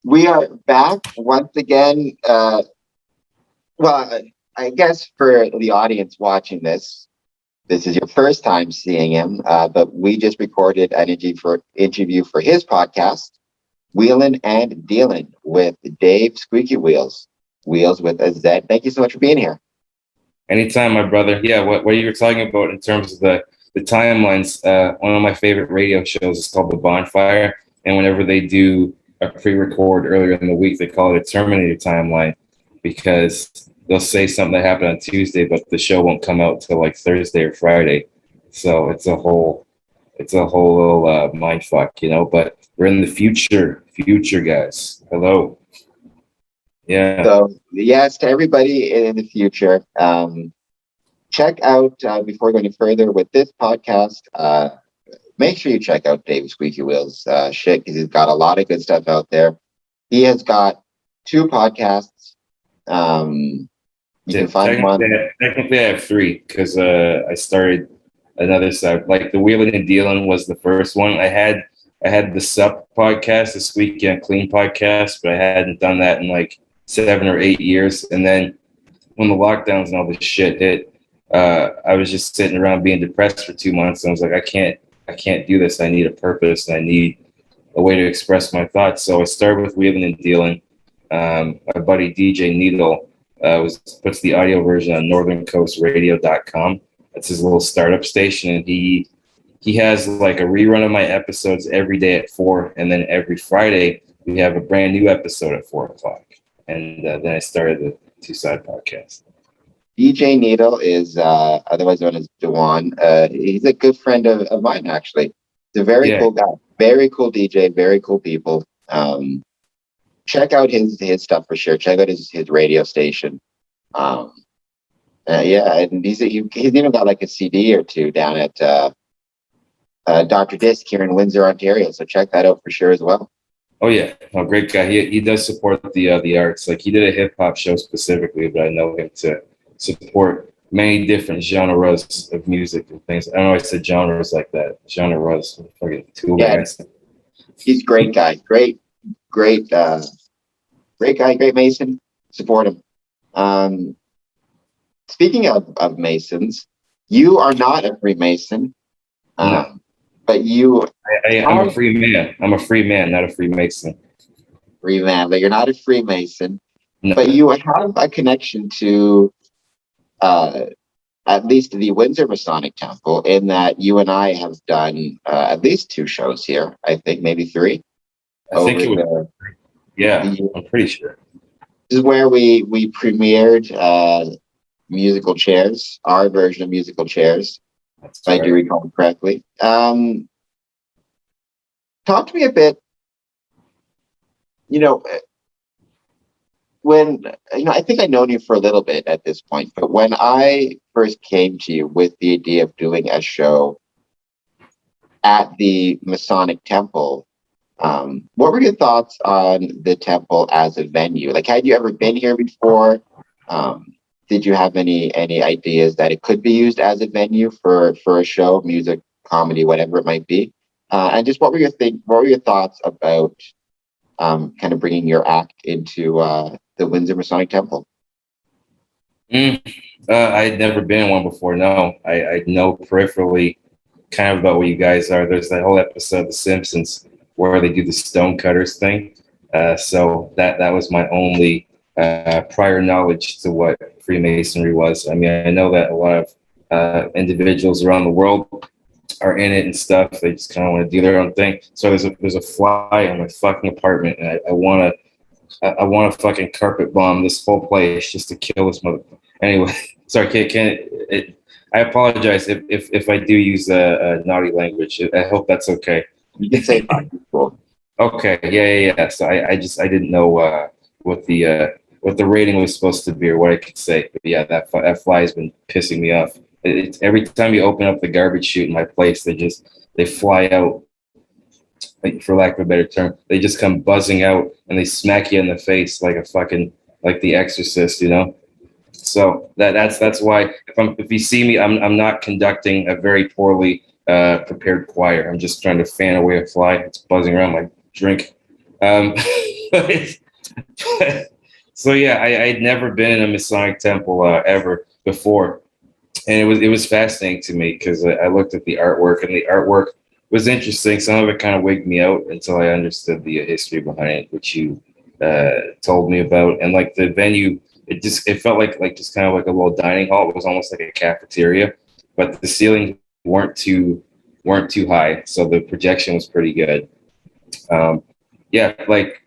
We are back once again. Well, I guess for the audience watching this is your first time seeing him, but we just recorded an interview for his podcast, Wheelin' and Dealin' with Dave Squeaky Wheelz with a Z. Thank you so much for being here. Anytime, my brother. Yeah, what you were talking about in terms of the timelines, one of my favorite radio shows is called The Bonfire. And whenever they do a pre-record earlier in the week, they call it a Terminator timeline because they'll say something that happened on Tuesday, but the show won't come out till like Thursday or Friday. So it's a whole little mind fuck, But we're in the future guys. Hello. Yeah. So, yes, to everybody in the future, check out, before we go any further with this podcast, make sure you check out Dave Squeaky Wheelz shit, because he's got a lot of good stuff out there. He has got two podcasts. You can find one. Technically, I have three because I started another side. Like the Wheeling and Dealing was the first one. I had the Sup podcast, the Squeaky and Clean podcast, but I hadn't done that in like 7 or 8 years. And then when the lockdowns and all this shit hit, I was just sitting around being depressed for 2 months. And I was like, I can't do this. I need a purpose. And I need a way to express my thoughts. So I started with Wheeling and Dealing. My buddy DJ Needle puts the audio version on northerncoastradio.com. That's his little startup station, and he has like a rerun of my episodes every day at 4, and then every Friday we have a brand new episode at 4 o'clock. And then I started the Two Side Podcast. DJ Needle is otherwise known as Dewan. He's a good friend of mine, actually. He's a very cool guy, very cool DJ, very cool people. Check out his stuff for sure. Check out his radio station. And he's even got like a CD or two down at Dr. Disc here in Windsor, Ontario. So check that out for sure as well. Oh yeah, great guy. He does support the arts. Like he did a hip hop show specifically, but I know him to support many different genres of music and things. I don't know why I said genres like that. Genres, fucking two words. He's a great guy. Great guy. Great Mason. Support him. Speaking of Masons, you are not a Freemason. No. But I'm a free man. I'm a free man, not a Freemason. Free man, but you're not a Freemason. No. But you have a connection to at least the Windsor Masonic Temple, in that you and I have done at least 2 shows here. I think maybe 3. I think it was. Yeah, I'm pretty sure. This is where we premiered musical chairs, our version of musical chairs. If I do recall correctly. Talk to me a bit. When I think I've known you for a little bit at this point, but when I first came to you with the idea of doing a show at the Masonic Temple, what were your thoughts on the temple as a venue? Like, had you ever been here before? Did you have any ideas that it could be used as a venue for a show, music, comedy, whatever it might be? And just what were your thoughts about kind of bringing your act into the Windsor Masonic Temple? I had never been in one before. No, I know peripherally kind of about what you guys are. There's that whole episode of The Simpsons where they do the stonecutters thing. So that was my only prior knowledge to what Freemasonry was. I mean, I know that a lot of individuals around the world are in it and stuff. They just kind of want to do their own thing. So there's a fly in my fucking apartment, and I want to fucking carpet bomb this whole place just to kill this mother. Anyway, sorry, I apologize if I do use a naughty language. I hope that's okay. You can say cool. Okay, yeah. So I didn't know what the rating was supposed to be or what I could say. But yeah, that fly has been pissing me off. It's every time you open up the garbage chute in my place, they fly out. For lack of a better term, they just come buzzing out and they smack you in the face like The Exorcist, So that's why if you see me, I'm not conducting a very poorly prepared choir. I'm just trying to fan away a fly. It's buzzing around my drink. Um, so yeah, I'd never been in a Masonic temple ever before, and it was fascinating to me because I looked at the artwork, and the artwork was interesting. Some of it kind of wigged me out until I understood the history behind it, which you told me about. And like the venue, it felt like just kind of like a little dining hall. It was almost like a cafeteria, but the ceilings weren't too high, so the projection was pretty good. Um, yeah, like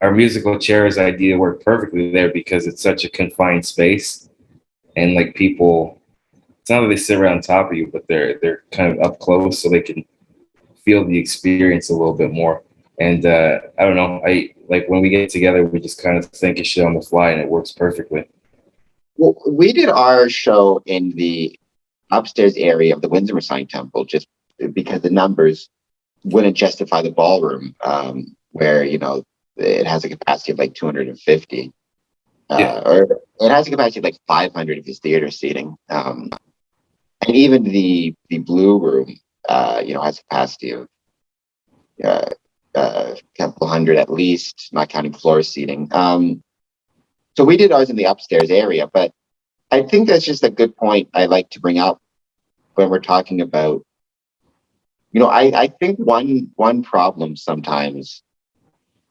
our musical chairs idea worked perfectly there because it's such a confined space, and like people, it's not that they sit around top of you, but they're kind of up close, so they can feel the experience a little bit more. And I don't know, I like when we get together, we just kind of think of shit on the fly, and it works perfectly. Well, we did our show in the upstairs area of the Windsor Masonic Temple just because the numbers wouldn't justify the ballroom, where it has a capacity of like 250, Yeah, or it has a capacity of like 500 if it's theater seating. And even the blue room, has a capacity of uh, a couple hundred at least, not counting floor seating. So we did ours in the upstairs area, but I think that's just a good point I like to bring up when we're talking about, I think one problem sometimes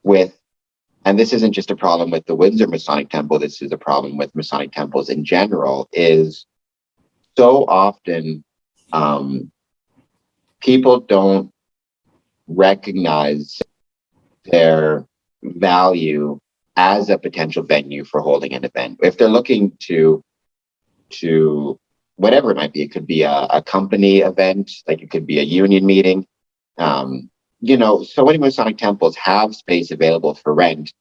with, and this isn't just a problem with the Windsor Masonic Temple, this is a problem with Masonic temples in general, is so often um, people don't recognize their value as a potential venue for holding an event. If they're looking to whatever it might be, it could be a company event, like it could be a union meeting. So many Masonic temples have space available for rent,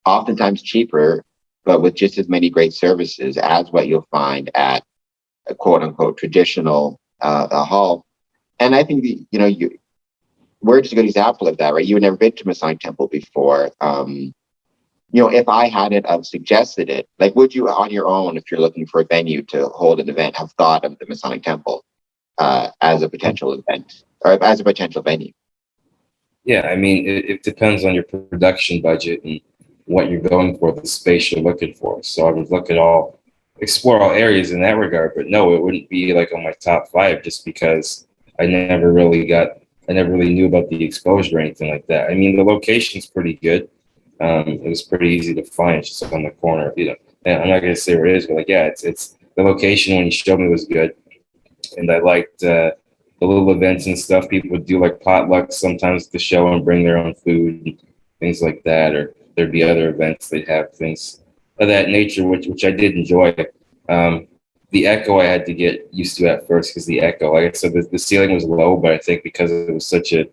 oftentimes cheaper, but with just as many great services as what you'll find at a quote unquote traditional a hall. And I think we're just a good example of that, right? You had never been to Masonic Temple before. If I hadn't have suggested it, like, would you on your own, if you're looking for a venue to hold an event, have thought of the Masonic Temple as a potential event or as a potential venue? yeah. I mean, it depends on your production budget and what you're going for, the space you're looking for. So I would explore all areas in that regard. But no, it wouldn't be like on my top five just because I never really got, I never really knew about the exposure or anything like that. I mean, the location's pretty good. It was pretty easy to find. It's just on the corner, And I'm not gonna say where it is, but like, yeah, it's the location when you showed me was good, and I liked the little events and stuff. People would do like potlucks sometimes at the show and bring their own food, and things like that, or there'd be other events. They'd have things of that nature, which I did enjoy. Um, the echo I had to get used to at first because the echo, like I said, the ceiling was low, but I think because it was such a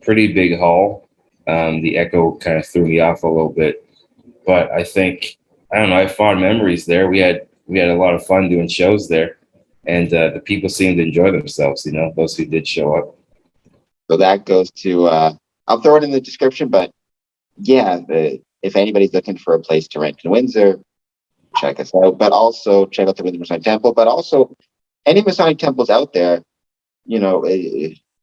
pretty big hall, the echo kind of threw me off a little bit. But I think I don't know. I have fond memories there. We had a lot of fun doing shows there, and the people seemed to enjoy themselves. Those who did show up. So that goes to, I'll throw it in the description, but yeah, if anybody's looking for a place to rent in Windsor, check us out. But also check out the Windsor Masonic Temple. But also any Masonic temples out there,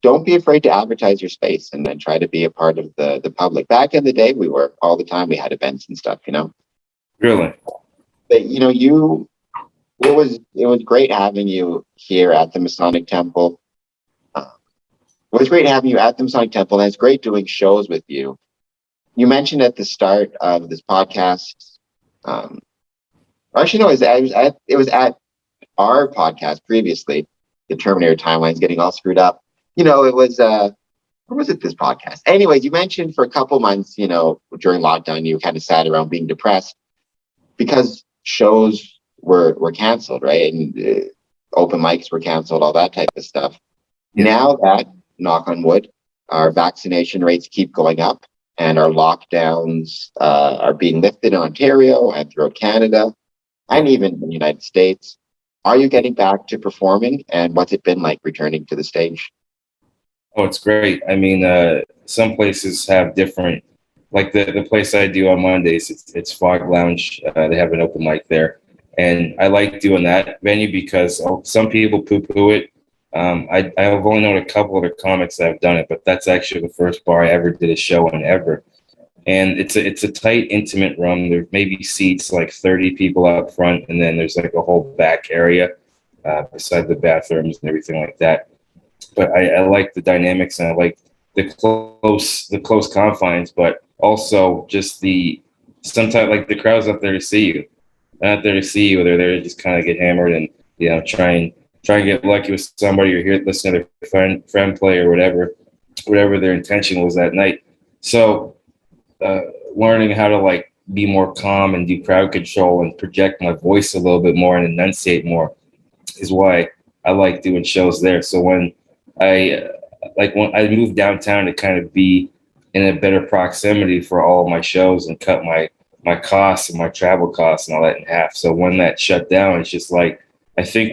don't be afraid to advertise your space and then try to be a part of the public. Back in the day, we were all the time. We had events and stuff. Really? But it was great having you here at the Masonic Temple. It was great having you at the Masonic Temple, and it's great doing shows with you. You mentioned at the start of this podcast, actually no, it was at our podcast previously. The Terminator timeline's getting all screwed up. It was or was it this podcast? Anyways, you mentioned for a couple months, during lockdown, you kind of sat around being depressed because shows were canceled, right? And open mics were canceled, all that type of stuff. Yeah. Now that, knock on wood, our vaccination rates keep going up and our lockdowns are being lifted in Ontario and throughout Canada and even in the United States. Are you getting back to performing, and what's it been like returning to the stage? Oh, it's great. I mean, some places have different, like the place I do on Mondays. It's Fog Lounge. They have an open mic there, and I like doing that venue because some people poo-poo it, I've only known a couple other comics that have done it, but that's actually the first bar I ever did a show in ever. And it's a tight, intimate room. There's maybe seats like 30 people up front, and then there's like a whole back area beside the bathrooms and everything like that. But I like the dynamics, and I like the close confines, but also just the sometimes like the crowd's not there to see you. They're not there to see you. They're there to just kind of get hammered and try and get lucky with somebody or hear listen to their friend play or whatever their intention was that night. So learning how to like be more calm and do crowd control and project my voice a little bit more and enunciate more is why I like doing shows there. So I when I moved downtown to kind of be in a better proximity for all of my shows and cut my costs and my travel costs and all that in half. So when that shut down, it's just like I think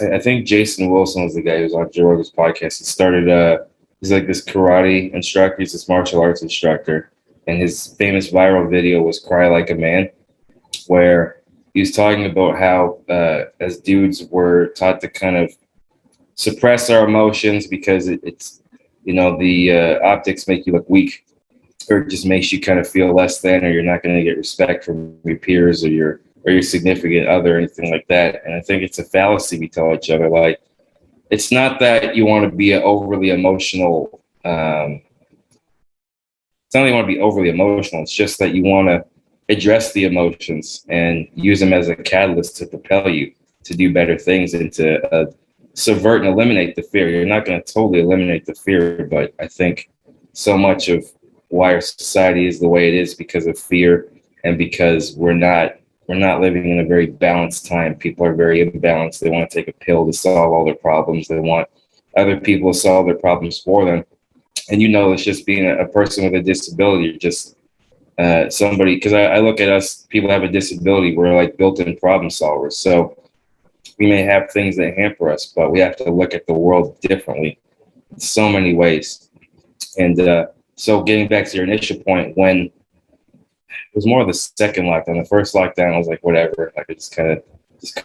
I think Jason Wilson was the guy who was on Joe Rogan's podcast. He started he's like this karate instructor, he's this martial arts instructor, and his famous viral video was "Cry Like a Man," where he was talking about how as dudes we're taught to kind of suppress our emotions because it's the optics make you look weak, or it just makes you kind of feel less than, or you're not going to get respect from your peers or your significant other or anything like that. And I think it's a fallacy we tell each other. Like, it's not that you want to be overly emotional. It's not that you want to be overly emotional. It's just that you want to address the emotions and use them as a catalyst to propel you to do better things and to subvert and eliminate the fear. You're not going to totally eliminate the fear, but I think so much of why our society is the way it is because of fear and because we're not living in a very balanced time. People are very imbalanced. They want to take a pill to solve all their problems. They want other people to solve their problems for them. And it's just being a person with a disability, just somebody, because I look at us, people have a disability, we're like built-in problem solvers. So we may have things that hamper us, but we have to look at the world differently in so many ways. And so getting back to your initial point, when it was more of the second lockdown, the first lockdown, I was like, whatever. I could just kind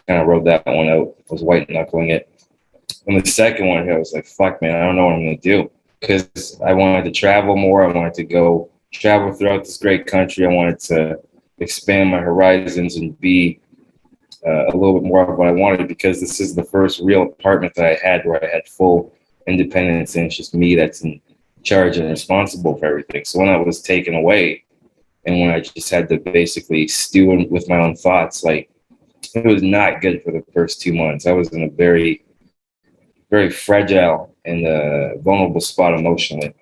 of rode that one out. I was white knuckling it. And the second one, I was like, fuck, man, I don't know what I'm going to do. Because I wanted to travel more. I wanted to go travel throughout this great country. I wanted to expand my horizons and be a little bit more of what I wanted, because this is the first real apartment that I had where I had full independence, and it's just me that's in charge and responsible for everything. So when I was taken away and when I just had to basically stew with my own thoughts, like, it was not good for the first 2 months. I was in a very, very fragile and vulnerable spot emotionally.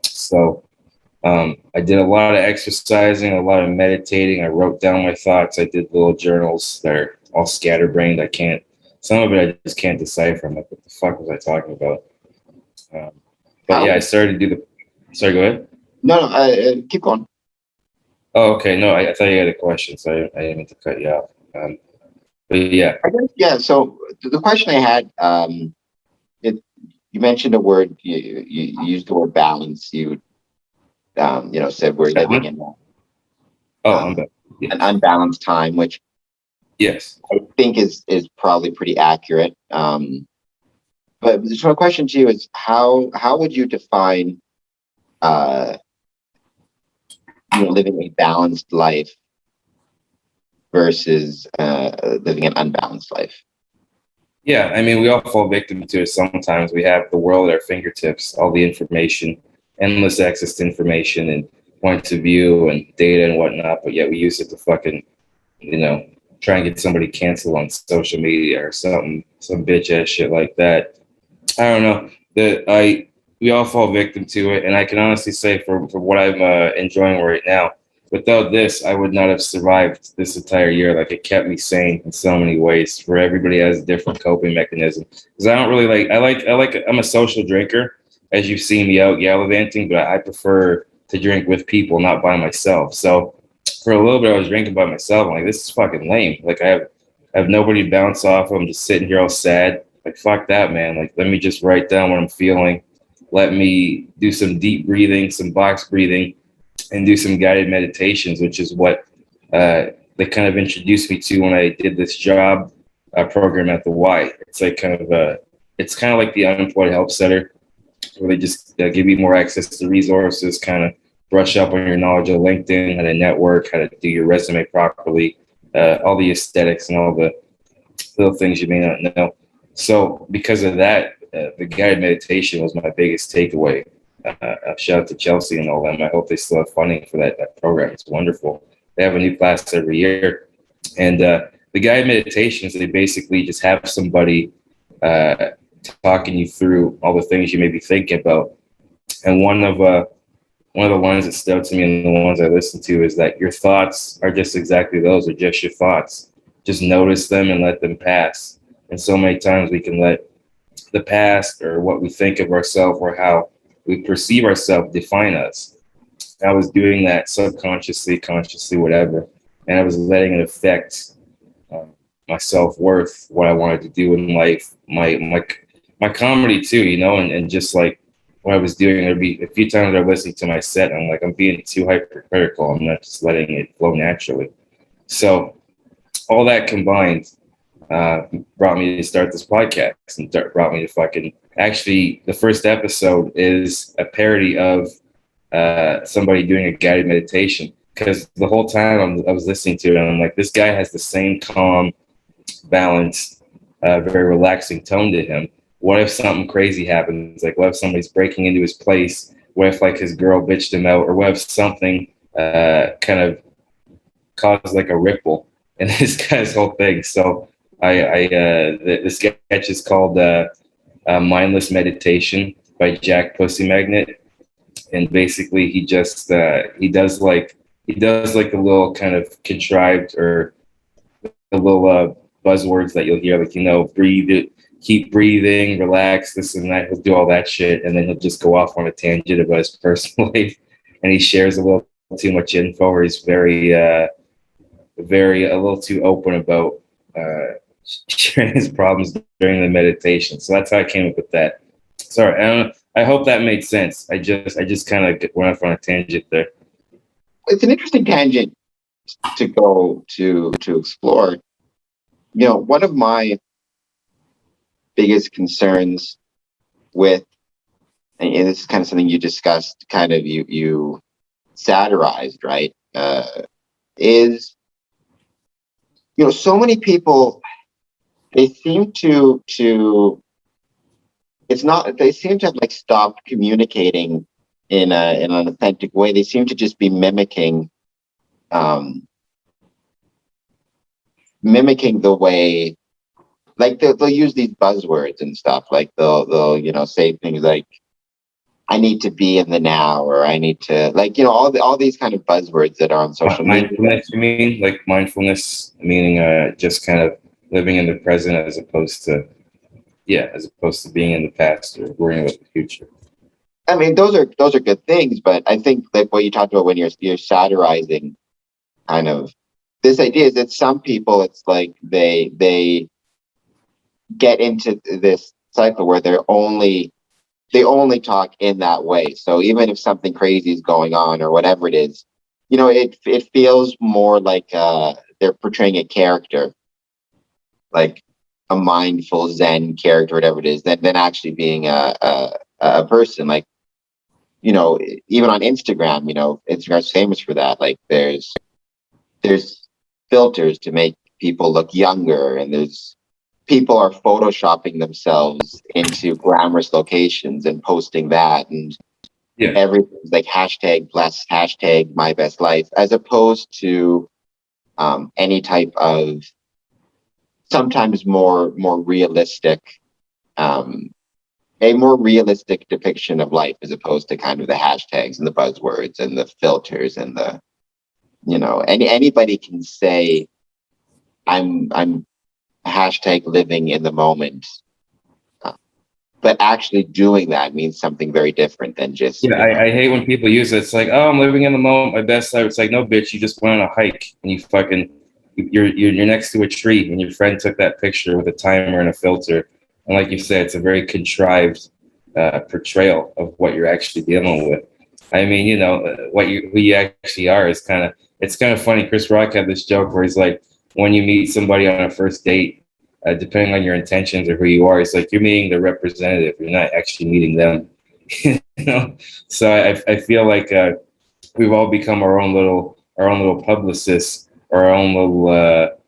So I did a lot of exercising, a lot of meditating. I wrote down my thoughts. I did little journals that are all scatterbrained. Some of it I just can't decipher. I'm like, what the fuck was I talking about? But yeah, I started to do sorry, go ahead. No, keep going. Oh, okay. No, I thought you had a question, so I didn't mean to cut you off. But yeah. I guess, yeah. So the question I had, you mentioned a word. You used the word balance. You said we're living in an unbalanced time, which yes, I think is probably pretty accurate. But so my question to you is, how would you define living a balanced life versus living an unbalanced life? Yeah, I mean, we all fall victim to it sometimes. We have the world at our fingertips, all the information, endless access to information and points of view and data and whatnot, but yet we use it to fucking, try and get somebody canceled on social media or something, some bitch ass shit like that. I don't know. We all fall victim to it, and I can honestly say for what I'm enjoying right now, without this, I would not have survived this entire year. Like, it kept me sane in so many ways. Where everybody has a different coping mechanism. Because I don't really I'm a social drinker, as you've seen me out gallivanting, but I prefer to drink with people, not by myself. So for a little bit, I was drinking by myself. I'm like, this is fucking lame. Like, I have nobody to bounce off of. I'm just sitting here all sad. Like, fuck that, man. Like, let me just write down what I'm feeling. Let me do some deep breathing, some box breathing, and do some guided meditations, which is what they kind of introduced me to when I did this job program at the Y. It's like kind of it's kind of like the unemployed help center, where they just give you more access to resources, kind of brush up on your knowledge of LinkedIn, how to network, how to do your resume properly, all the aesthetics and all the little things you may not know. So because of that, the guided meditation was my biggest takeaway. Shout out to Chelsea and all them. I hope they still have funding for that program. It's wonderful. They have a new class every year. And the guided meditations, they basically just have somebody talking you through all the things you may be thinking about. And one of the lines that stood out to me and the ones I listened to is that your thoughts are just exactly those, are just your thoughts. Just notice them and let them pass. And so many times we can let the past or what we think of ourselves or how we perceive ourselves define us. I was doing that subconsciously, consciously, whatever. And I was letting it affect my self-worth, what I wanted to do in life, my comedy too, and just like what I was doing, there'd be a few times I was listening to my set and I'm like, I'm being too hypercritical. I'm not just letting it flow naturally. So all that combined brought me to start this podcast and brought me to actually, the first episode is a parody of somebody doing a guided meditation, because the whole time I was listening to it and I'm like, this guy has the same calm, balanced, very relaxing tone to him. What if something crazy happens? Like, what if somebody's breaking into his place? What if like his girl bitched him out? Or what if something kind of caused like a ripple in this guy's whole thing? So the sketch is called Mindless Meditation by Jack Pussy Magnet. And basically he just, he does like a little kind of contrived or a little buzzwords that you'll hear, like, breathe it, keep breathing, relax, this and that. He'll do all that shit. And then he'll just go off on a tangent about his personal life. And he shares a little too much info, or he's very, a little too open about sharing his problems during the meditation. So that's how I came up with that. Sorry, I hope that made sense. I just kind of went off on a tangent there. It's an interesting tangent to go to explore. One of my biggest concerns with, and this is kind of something you discussed, kind of you satirized, right? Is so many people, they seem to they seem to have like stopped communicating in an authentic way. They seem to just be mimicking the way, like they'll use these buzzwords and stuff. Like they'll say things like, I need to be in the now, or I need to, like, all these kind of buzzwords that are on social media. Mindfulness, you mean? Like mindfulness, meaning just kind of living in the present as opposed to being in the past or worrying about the future. I mean, those are good things, but I think like what you talked about when you're satirizing kind of this idea is that some people, it's like they get into this cycle where they only talk in that way. So even if something crazy is going on or whatever it is, it feels more like they're portraying a character, like a mindful Zen character, whatever it is, than actually being a person. Like, even on Instagram, Instagram's famous for that. Like there's filters to make people look younger, and there's people are photoshopping themselves into glamorous locations and posting that, and everything's like hashtag blessed, hashtag my best life, as opposed to any type of sometimes more realistic, a more realistic depiction of life, as opposed to kind of the hashtags and the buzzwords and the filters and the, anybody can say I'm hashtag living in the moment, but actually doing that means something very different than just. I hate when people use it. It's like, oh, I'm living in the moment, my best life. It's like, no, bitch, you just went on a hike and you're next to a tree and your friend took that picture with a timer and a filter. And like you said, it's a very contrived portrayal of what you're actually dealing with. I mean, who you actually are is it's kind of funny. Chris Rock had this joke where he's like, when you meet somebody on a first date, depending on your intentions or who you are. It's like you're meeting the representative. You're not actually meeting them. you know. So I feel like we've all become our own little publicists, or our own little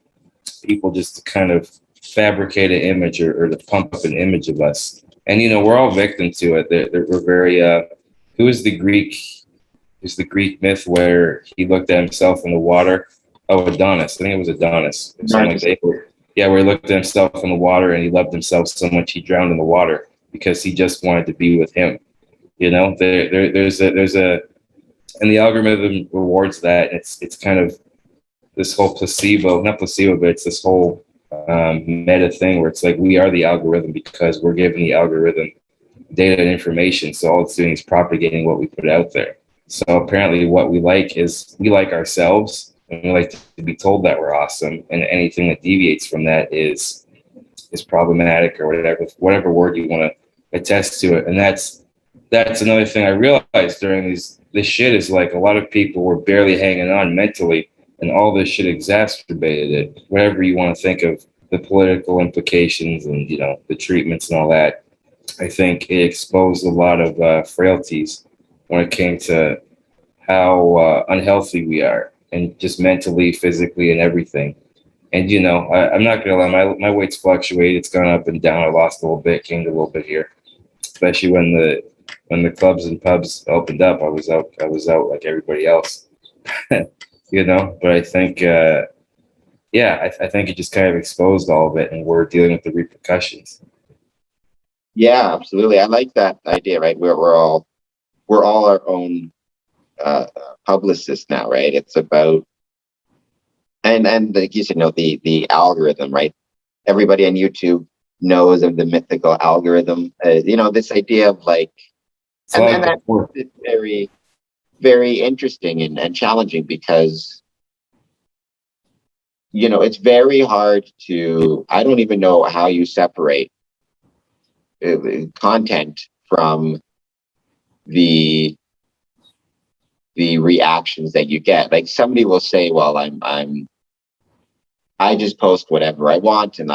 people just to kind of fabricate an image, or to pump up an image of us. And we're all victim to it. We're very. Who is the Greek? Is the Greek myth where he looked at himself in the water? Oh, Adonis. I think it was Adonis. Or something like that. Yeah, where he looked at himself in the water and he loved himself so much he drowned in the water because he just wanted to be with him. There's a, and the algorithm rewards that. It's kind of this whole not placebo, but it's this whole meta thing where it's like we are the algorithm because we're giving the algorithm data and information. So all it's doing is propagating what we put out there. So apparently what we like is we like ourselves, and we like to be told that we're awesome. And anything that deviates from that is problematic, or whatever word you want to attest to it. And that's another thing I realized during this shit is like a lot of people were barely hanging on mentally, and all this shit exacerbated it. Whatever you want to think of the political implications and the treatments and all that, I think it exposed a lot of frailties when it came to how unhealthy we are, and just mentally, physically, and everything. And I'm not gonna lie, my weight's fluctuated. It's gone up and down. I lost a little bit, gained a little bit here, especially when the clubs and pubs opened up. I was out like everybody else. But I think I think it just kind of exposed all of it, and we're dealing with the repercussions. Yeah, absolutely. I like that idea, right? We're all our own publicists now, right? It's about, and like you said, the algorithm, right? Everybody on YouTube knows of the mythical algorithm. This idea of like, and that's very, very interesting and challenging because it's very hard to. I don't even know how you separate content from the reactions that you get. Like somebody will say, well, I just post whatever I want, and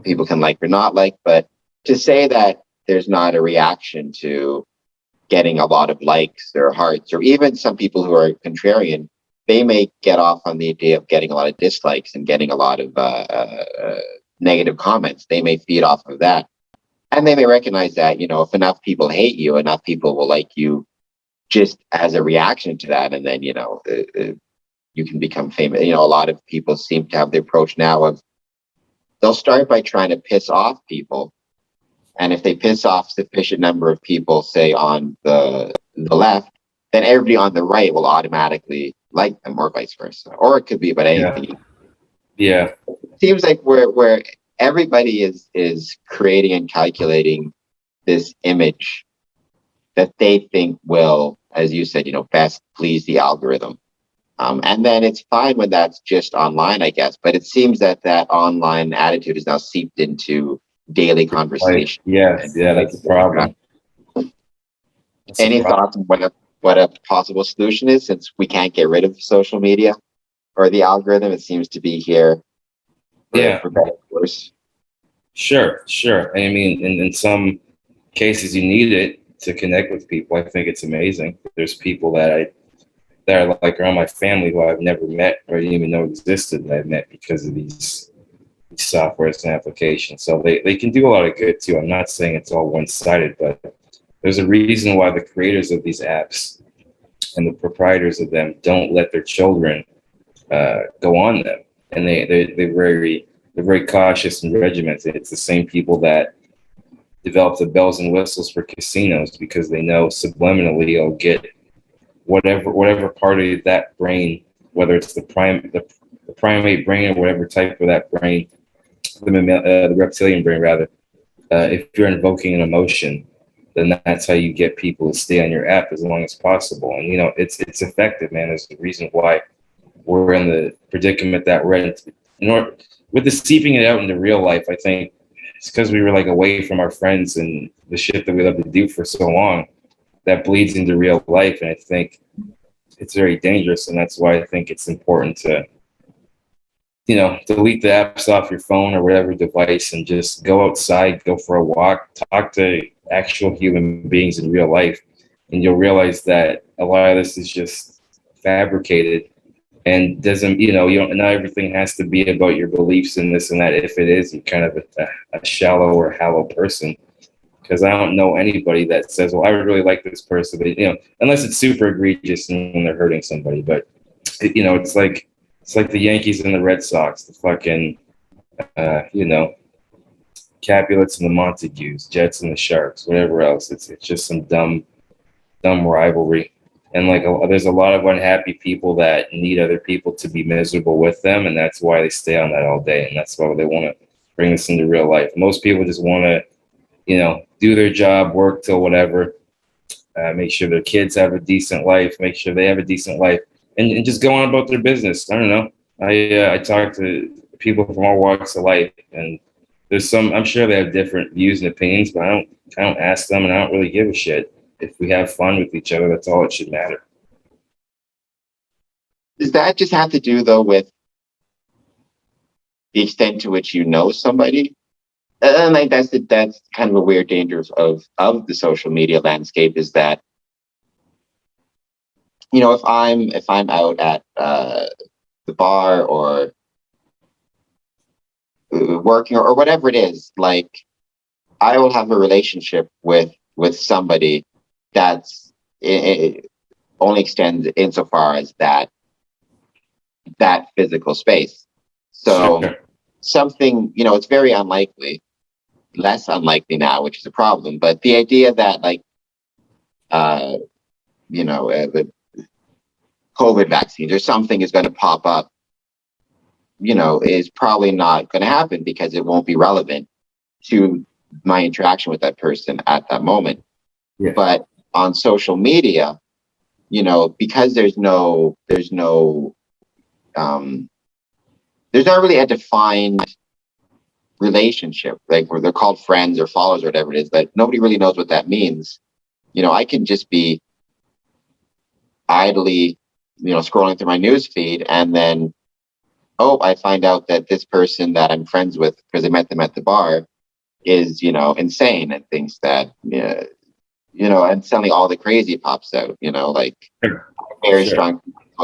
people can like or not like, but to say that there's not a reaction to getting a lot of likes or hearts, or even some people who are contrarian, they may get off on the idea of getting a lot of dislikes and getting a lot of negative comments. They may feed off of that. And they may recognize that, if enough people hate you, enough people will like you just as a reaction to that. And then, you can become famous. A lot of people seem to have the approach now of they'll start by trying to piss off people. And if they piss off sufficient number of people, say on the left, then everybody on the right will automatically like them, or vice versa. Or it could be about anything. Yeah. It seems like where everybody is creating and calculating this image that they think will, as you said, best please the algorithm. And then it's fine when that's just online, I guess. But it seems that online attitude is now seeped into daily conversation. That's the problem. Any thoughts on what a possible solution is, since we can't get rid of social media or the algorithm? It seems to be here. For better or worse. Sure. I mean, in some cases, you need it to connect with people. I think it's amazing. There's people that are like around my family who I've never met or didn't even know existed, that I've met because of these softwares and applications. So they can do a lot of good too. I'm not saying it's all one-sided, but there's a reason why the creators of these apps and the proprietors of them don't let their children go on them, and they're very cautious and regimented. It's the same people that develop the bells and whistles for casinos because they know subliminally you'll get whatever part of that brain, whether it's the primate brain or whatever type of that brain, the reptilian brain rather. If you're invoking an emotion, then that's how you get people to stay on your app as long as possible. And it's effective, man. There's a reason why we're in the predicament that we're in. With the seeping it out into real life, I think it's because we were like away from our friends and the shit that we love to do for so long, that bleeds into real life. And I think it's very dangerous. And that's why I think it's important to delete the apps off your phone or whatever device and just go outside, go for a walk, talk to actual human beings in real life. And you'll realize that a lot of this is just fabricated and doesn't, you don't, not everything has to be about your beliefs and this and that. If it is, you're kind of a shallow or hollow person. Because I don't know anybody that says, well, I would really like this person, but, unless it's super egregious and when they're hurting somebody. But, it's like the Yankees and the Red Sox, the fucking, Capulets and the Montagues, Jets and the Sharks, whatever else. It's just some dumb rivalry. And there's a lot of unhappy people that need other people to be miserable with them. And that's why they stay on that all day. And that's why they want to bring this into real life. Most people just want to, do their job, work till whatever, make sure their kids have a decent life, make sure they have a decent life, and just go on about their business. I don't know. I talk to people from all walks of life, and I'm sure they have different views and opinions, but I don't ask them, and I don't really give a shit. If we have fun with each other, that's all that should matter. Does that just have to do though with the extent to which you know somebody? And that's kind of a weird danger of the social media landscape, is that, if I'm out at the bar or working or whatever it is, like, I will have a relationship with somebody that's it only extends insofar as that physical space. So Sure. something, it's very unlikely, less unlikely now, which is a problem. But the idea that the COVID vaccines or something is going to pop up, is probably not going to happen because it won't be relevant to my interaction with that person at that moment. Yeah. But on social media, because there's not really a defined relationship, like where they're called friends or followers or whatever it is, but nobody really knows what that means. I can just be idly, scrolling through my news feed, and then, I find out that this person that I'm friends with because I met them at the bar is, insane and thinks that, and suddenly all the crazy pops out, like very Sure. strong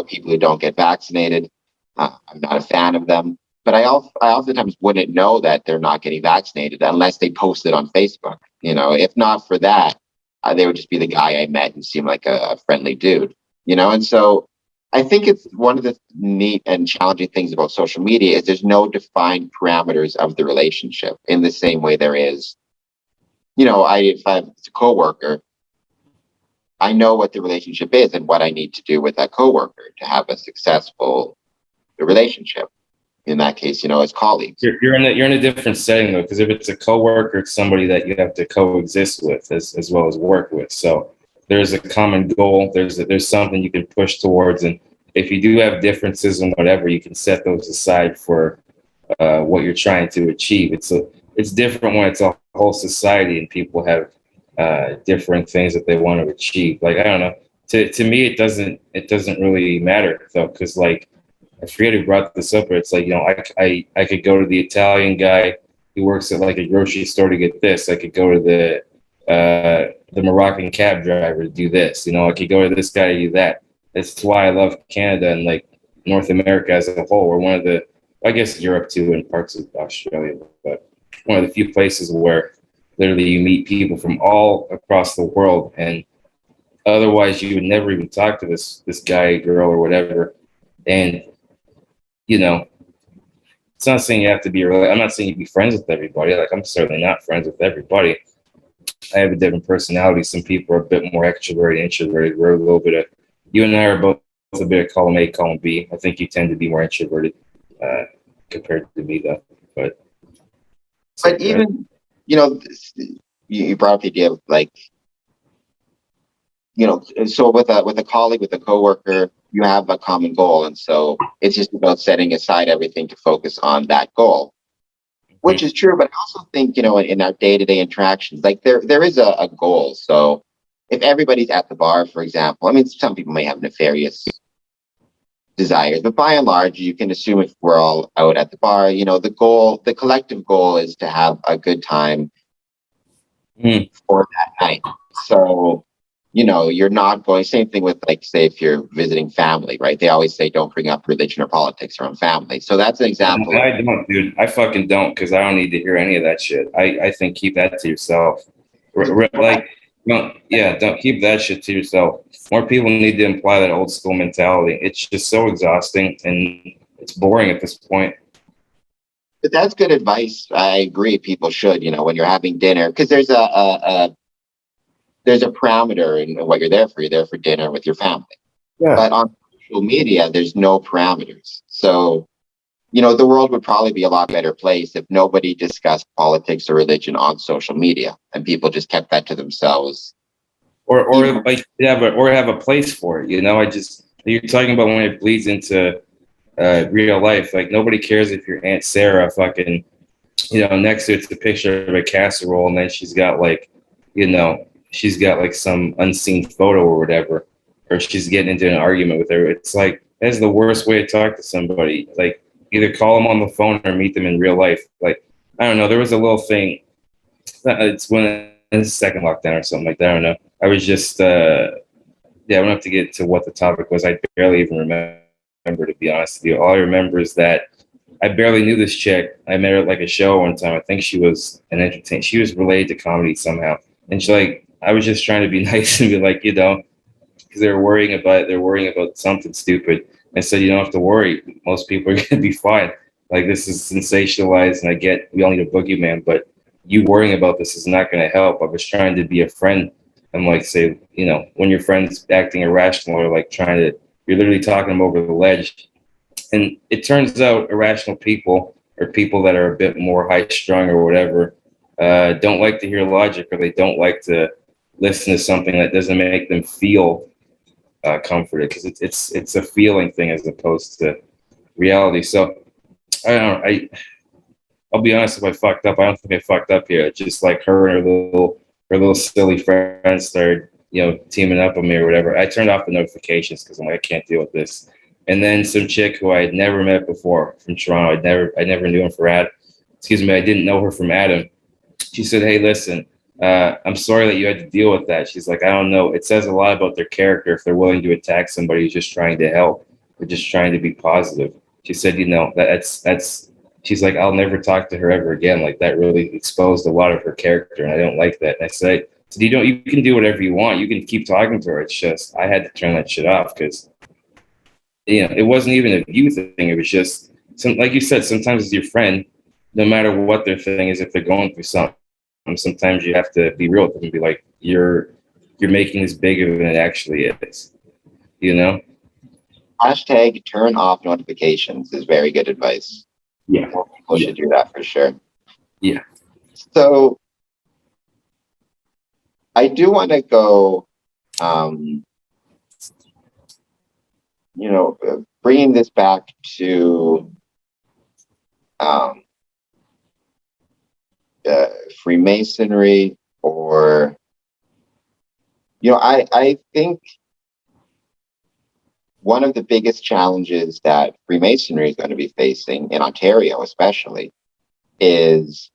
people who don't get vaccinated. I'm not a fan of them, but I oftentimes wouldn't know that they're not getting vaccinated unless they post it on Facebook. If not for that, they would just be the guy I met and seem like a friendly dude. And so I think it's one of the neat and challenging things about social media is there's no defined parameters of the relationship in the same way there is. If I'm a coworker, I know what the relationship is and what I need to do with that coworker to have a successful relationship. In that case, as colleagues. You're in a different setting though, because if it's a coworker, it's somebody that you have to coexist with as well as work with. So there's a common goal. There's something you can push towards, and if you do have differences and whatever, you can set those aside for what you're trying to achieve. It's different when it's a whole society and people have different things that they want to achieve. Like, I don't know. To me, it doesn't really matter though, because I forget who brought this up, but it's like, I could go to the Italian guy who works at like a grocery store to get this. I could go to the Moroccan cab driver to do this. I could go to this guy to do that. That's why I love Canada and like North America as a whole. We're one of the, I guess Europe too, and parts of Australia, but one of the few places where literally you meet people from all across the world, and otherwise you would never even talk to this guy, girl, or whatever. And it's not saying you have to be I'm not saying you be friends with everybody. Like, I'm certainly not friends with everybody. I have a different personality. Some people are a bit more extroverted, introverted. We're a little bit of, you and I are both a bit of column A, column B. I think you tend to be more introverted compared to me, though. But even, you brought up the idea of like, so with a colleague, with a coworker, you have a common goal, and so it's just about setting aside everything to focus on that goal, which is true. But I also think, in our day-to-day interactions, like there is a goal. So if everybody's at the bar, for example, I mean, some people may have nefarious desires. But by and large, you can assume if we're all out at the bar, the collective goal is to have a good time for that night. So, you're not going, same thing with, like, say, if you're visiting family, right? They always say don't bring up religion or politics around family. So that's an example. I don't, dude. I fucking don't, because I don't need to hear any of that shit. I think keep that to yourself. Like, don't keep that shit to yourself. More people need to imply that old school mentality. It's just so exhausting and it's boring at this point. But that's good advice. I agree. People should, when you're having dinner, because there's a parameter in what you're there for. You're there for dinner with your family. Yeah. But on social media, there's no parameters. So, the world would probably be a lot better place if nobody discussed politics or religion on social media and people just kept that to themselves. Or have a place for it. You're talking about when it bleeds into real life. Like, nobody cares if your Aunt Sarah fucking, next to it's a picture of a casserole, and then she's got like some unseen photo or whatever, or she's getting into an argument with her. It's like, that's the worst way to talk to somebody. Like, either call them on the phone or meet them in real life. Like, I don't know. There was a little thing. It's when it's second lockdown or something like that. I don't know. I was just, I don't have to get to what the topic was. I barely even remember, to be honest with you. All I remember is that I barely knew this chick. I met her at like a show one time. I think she was an entertainer. She was related to comedy somehow. And I was just trying to be nice and be like, because they're worrying about something stupid. I said, you don't have to worry. Most people are going to be fine. Like, this is sensationalized, and I get we all need a boogeyman, but you worrying about this is not going to help. I was trying to be a friend and, like, say, when your friend's acting irrational or like you're literally talking them over the ledge. And it turns out irrational people, or people that are a bit more high strung or whatever, don't like to hear logic, or they don't like to listen to something that doesn't make them feel comforted, because it's a feeling thing as opposed to reality. So I don't know. I'll be honest, if I fucked up, I don't think I fucked up here. It's just like her and her little silly friends started, teaming up with me or whatever. I turned off the notifications because I'm like, I can't deal with this. And then some chick who I had never met before from Toronto, I never knew him I didn't know her from Adam. She said, hey, listen, I'm sorry that you had to deal with that. She's like, I don't know. It says a lot about their character if they're willing to attack somebody who's just trying to help or just trying to be positive. She said, that's she's like, I'll never talk to her ever again. Like, that really exposed a lot of her character, and I don't like that. And I said, you can do whatever you want. You can keep talking to her. It's just, I had to turn that shit off because, it wasn't even a view thing. It was just, like you said, sometimes it's your friend, no matter what their thing is, if they're going through something, sometimes you have to be real with them and be like, you're making this bigger than it actually is, Hashtag turn off notifications is very good advice. Yeah. More people should do that for sure. Yeah. So I do want to go, bringing this back to Freemasonry, or, I think one of the biggest challenges that Freemasonry is going to be facing in Ontario, especially, is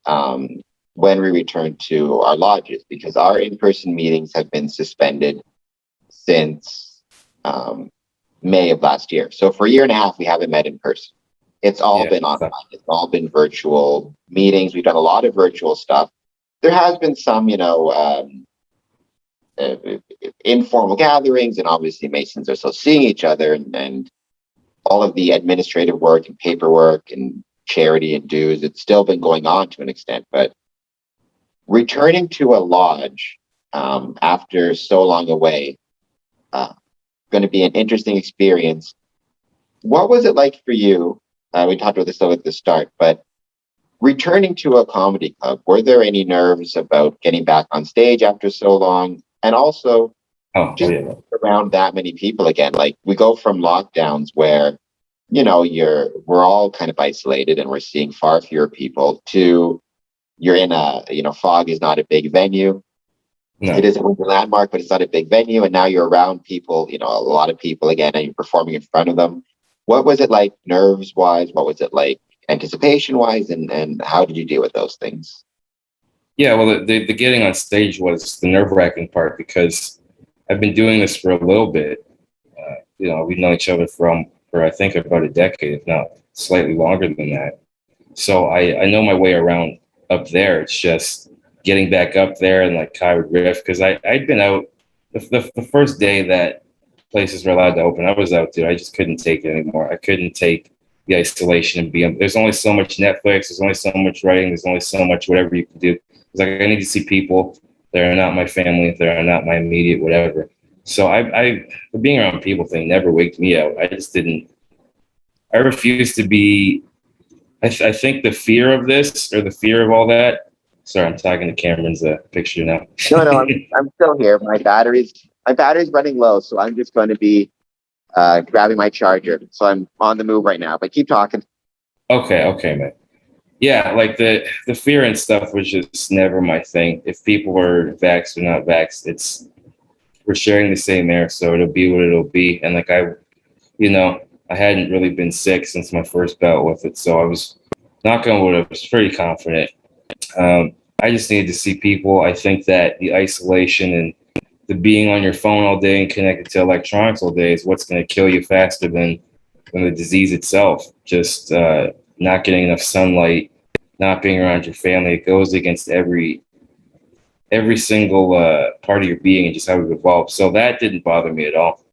when we return to our lodges, because our in-person meetings have been suspended since May of last year. So for a year and a half, we haven't met in person. It's all been online. It's all been virtual meetings. We've done a lot of virtual stuff. There has been some, informal gatherings, and obviously Masons are still seeing each other, and all of the administrative work and paperwork and charity and dues, it's still been going on to an extent. But returning to a lodge after so long away, going to be an interesting experience. What was it like for you? We talked about this at the start, but returning to a comedy club, were there any nerves about getting back on stage after so long? And also, around that many people again. Like, we go from lockdowns where, we're all kind of isolated and we're seeing far fewer people, to you're in Fog is not a big venue. No. It is a Windsor landmark, but it's not a big venue. And now you're around people, a lot of people again, and you're performing in front of them. What was it like nerves wise? What was it like anticipation wise? And how did you deal with those things? Yeah, well, the getting on stage was the nerve wracking part because I've been doing this for a little bit. We've known each other for I think about a decade, if not slightly longer than that. So I know my way around up there. It's just getting back up there and like Kai would riff because I'd been out the first day that places were allowed to open. I was out there. I just couldn't take it anymore. I couldn't take the isolation and being. There's only so much Netflix. There's only so much writing. There's only so much whatever you can do. It's like I need to see people that are not my family, that are not my immediate whatever. So the being around people thing never waked me out. I just didn't. I refused to be. I think the fear of this or the fear of all that. Sorry, I'm talking to Cameron's picture now. No, I'm still here. My battery's running low, so I'm just going to be grabbing my charger. So I'm on the move right now. But keep talking. Okay, man. Yeah, like the fear and stuff was just never my thing. If people were vaxxed or not vaxxed, we're sharing the same air, so it'll be what it'll be. And like I hadn't really been sick since my first bout with it, so I was knock on wood, I was pretty confident. I just needed to see people. I think that the isolation and the being on your phone all day and connected to electronics all day is what's going to kill you faster than the disease itself. Just not getting enough sunlight, not being around your family, it goes against every single part of your being and just how we've evolved. So that didn't bother me at all.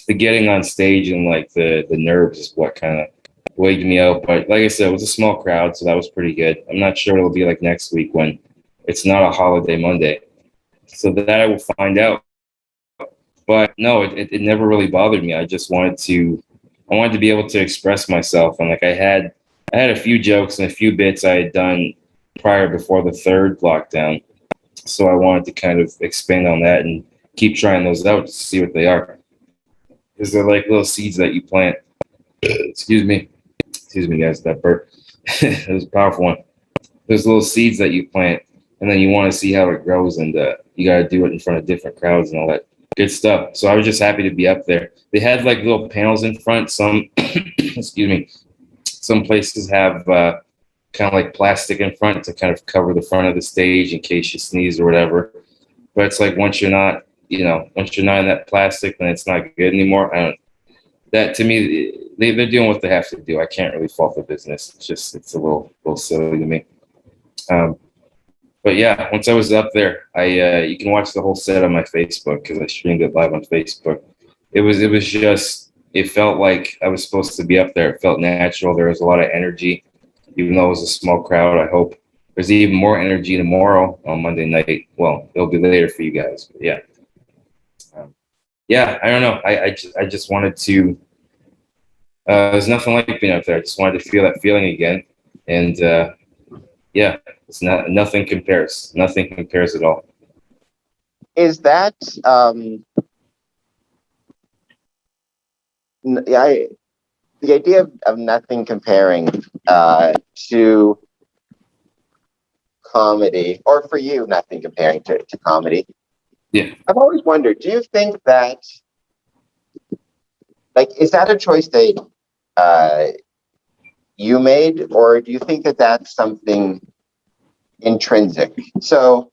The getting on stage and like the nerves is what kind of weighed me out. But like I said, it was a small crowd, so that was pretty good. I'm not sure what it'll be like next week when it's not a holiday Monday. So that I will find out. But no, it never really bothered me. I wanted to be able to express myself. And like I had a few jokes and a few bits I had done prior before the third lockdown. So I wanted to kind of expand on that and keep trying those out to see what they are. Because they're like little seeds that you plant. Excuse me, guys, that burp. It was a powerful one. There's little seeds that you plant, and then you want to see how it grows, and you got to do it in front of different crowds and all that good stuff. So I was just happy to be up there. They had like little panels in front. Some, excuse me, some places have kind of like plastic in front to kind of cover the front of the stage in case you sneeze or whatever. But it's like once you're not in that plastic, then it's not good anymore. That to me, they're doing what they have to do. I can't really fault the business. It's a little silly to me. But yeah, once I was up there, you can watch the whole set on my Facebook because I streamed it live on Facebook. It felt like I was supposed to be up there. It felt natural. There was a lot of energy, even though it was a small crowd. I hope there's even more energy tomorrow on Monday night. Well, it'll be later for you guys, but yeah. I don't know. I just wanted to. There's nothing like being up there. I just wanted to feel that feeling again, and it's nothing compares. Nothing compares at all. Is that the idea of nothing comparing to comedy, or for you, nothing comparing to comedy? Yeah. I've always wondered, do you think that, like, is that a choice that you made, or do you think that that's something intrinsic? So,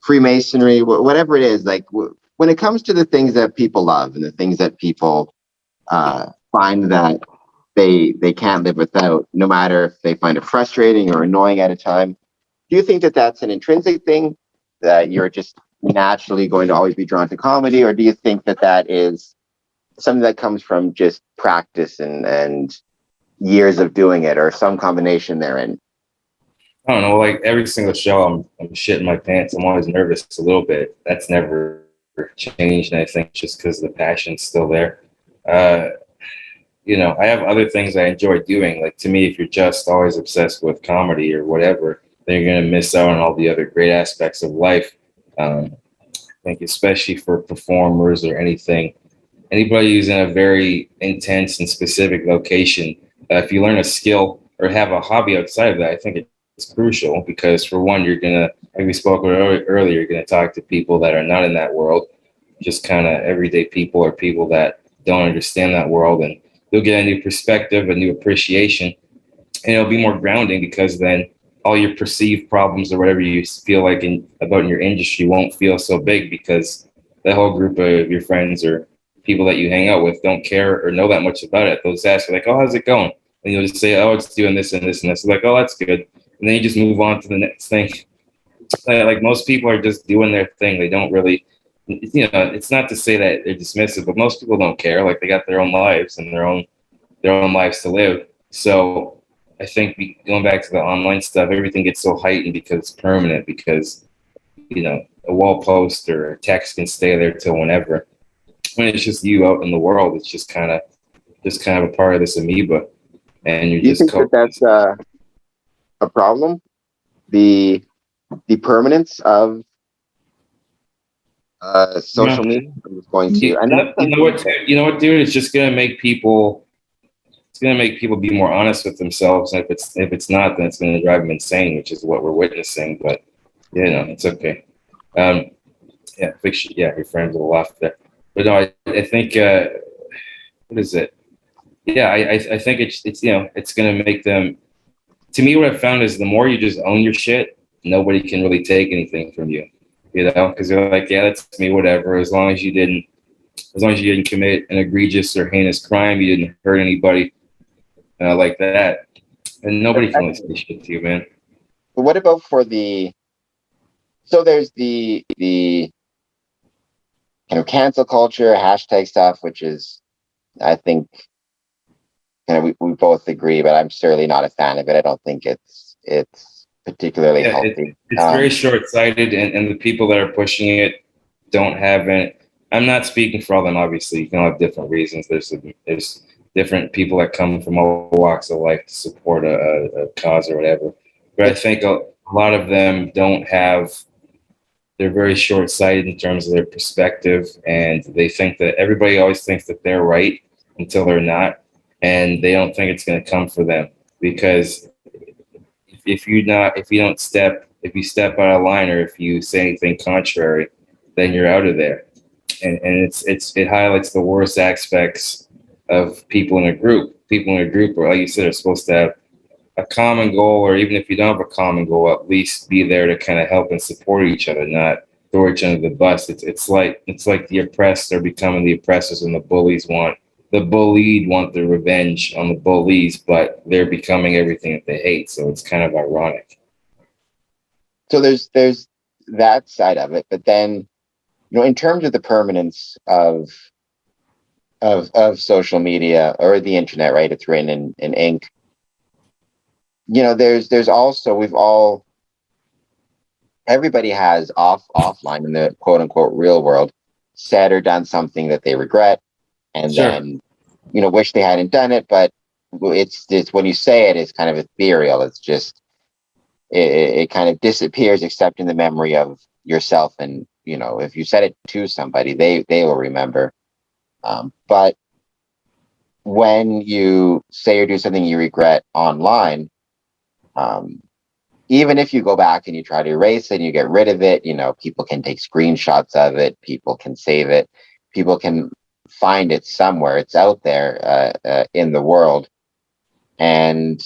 Freemasonry, whatever it is, like when it comes to the things that people love and the things that people find that they can't live without, no matter if they find it frustrating or annoying at a time, do you think that that's an intrinsic thing that you're just naturally going to always be drawn to comedy, or do you think that that is something that comes from just practice and years of doing it, or some combination therein? I don't know. Like every single show, I'm shitting my pants. I'm always nervous a little bit. That's never changed, and I think just because the passion's still there. I have other things I enjoy doing. Like to me, if you're just always obsessed with comedy or whatever, then you're gonna miss out on all the other great aspects of life. I think especially for performers or anybody who's in a very intense and specific location, if you learn a skill or have a hobby outside of that, I think it's crucial because for one, you're gonna, like we spoke earlier, you're gonna talk to people that are not in that world, just kind of everyday people or people that don't understand that world, and you'll get a new perspective, a new appreciation, and it'll be more grounding because then all your perceived problems or whatever you feel like about in your industry won't feel so big because the whole group of your friends or people that you hang out with don't care or know that much about it. They'll just ask you like, "Oh, how's it going?" And you'll just say, "Oh, it's doing this and this and this." Like, "Oh, that's good," and then you just move on to the next thing. Like most people are just doing their thing. They don't really, it's not to say that they're dismissive, but most people don't care. Like they got their own lives and their own lives to live. So I think going back to the online stuff, everything gets so heightened because it's permanent. Because a wall post or a text can stay there till whenever. When it's just you out in the world, it's just kind of a part of this amoeba, and you're Do you just think that that's a problem? The permanence of yeah. social media is going to, You and that's know something. what? You know what, dude? It's just gonna make people. It's gonna make people be more honest with themselves. And if it's not, then it's gonna drive them insane, which is what we're witnessing. But it's okay. Um, your friends will laugh there. But no, I think what is it? Yeah, I think it's gonna make them. To me, what I've found is the more you just own your shit, nobody can really take anything from you. Because they're like, yeah, that's me, whatever. As long as you didn't commit an egregious or heinous crime, you didn't hurt anybody like that, and nobody can really say shit to you, man. But what about for the? So there's the kind of cancel culture hashtag stuff, which is, I think, we both agree, but I'm certainly not a fan of it. I don't think it's particularly Yeah, healthy. it's very short-sighted, and the people that are pushing it don't have any. I'm not speaking for all them. Obviously, you can all have different reasons. There's different people that come from all walks of life to support a cause or whatever. But I think a lot of them don't have. They're very short-sighted in terms of their perspective, and they think that everybody always thinks that they're right until they're not, and they don't think it's going to come for them because if you step out of line or if you say anything contrary, then you're out of there. And it highlights the worst aspects of people in a group. People in a group are, like you said, are supposed to have a common goal, or even if you don't have a common goal, at least be there to kind of help and support each other, not throw each other under the bus. It's like the oppressed are becoming the oppressors, and the bullied want the revenge on the bullies, but they're becoming everything that they hate. So it's kind of ironic. So there's that side of it, but then in terms of the permanence of social media or the internet, right? It's written in ink. There's also everybody has offline in the quote unquote real world said or done something that they regret, and Sure. then wish they hadn't done it. But it's when you say it, it's kind of ethereal. It's just it kind of disappears, except in the memory of yourself. And if you said it to somebody, they will remember. But when you say or do something you regret online, um, even if you go back and you try to erase it and you get rid of it, people can take screenshots of it, people can save it, people can find it somewhere. It's out there in the world, and